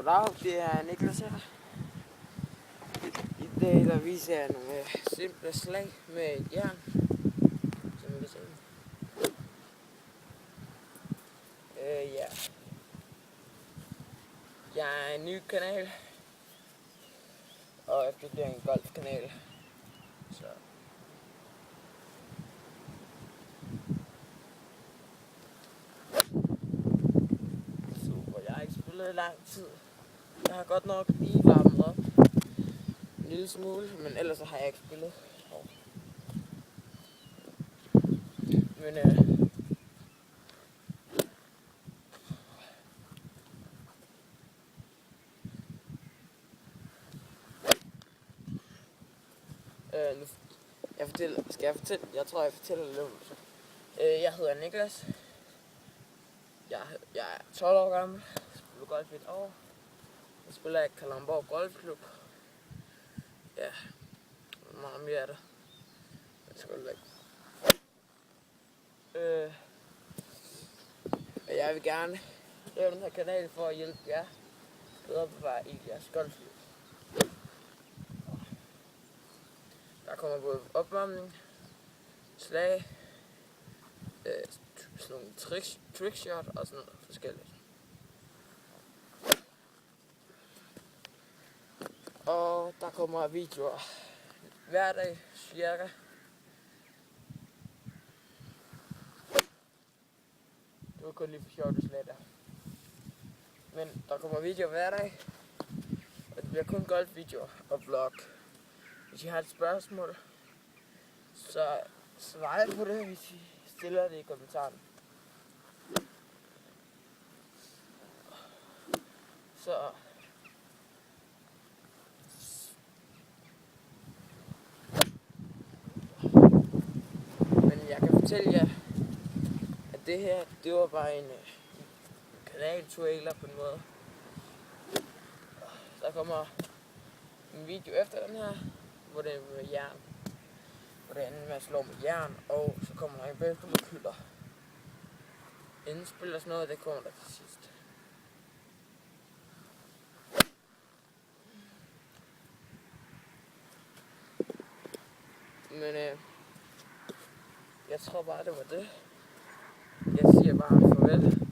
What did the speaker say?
Goddag, det er Niklas her. I dag der viser jeg nogle simple slag med et jern, som I kan se. Ja. Jeg er en ny kanal, og det bliver en golfkanal. Så. Super, jeg har ikke spillet i lang tid. Jeg har godt nok lige varmet op en lille smule, men ellers så har jeg ikke spillet. Men jeg tror jeg fortæller lidt om det. Jeg hedder Niklas. Jeg er 12 år gammel. Jeg spiller golf i et år. Jeg spiller i Kalundborg Golfklub. Ja, meget mere er det. Jeg skal væk. Jeg vil gerne lave den her kanal for at hjælpe jer bedre på vej i jeres golfliv. Der kommer både opvarmning, slag, sådan nogle trickshot og sådan noget forskelligt. Og der kommer videoer hver dag cirka. Det var kun lige for sjovt det slag der. Men der kommer videoer hver dag, og det bliver kun golfvideoer og vlog. Hvis I har et spørgsmål, så svar på det, hvis I stiller det i kommentaren. Så men jeg kan fortælle jer, at det her, det var bare en kanaltrailer på en måde. Der kommer en video efter den her, hvor det er med jern. Hvordan man slår med jern, og så kommer der en baseballkylder. Indspil og sådan noget, det kommer der til sidst. Men jeg tror bare det var det. Jeg siger bare farvel.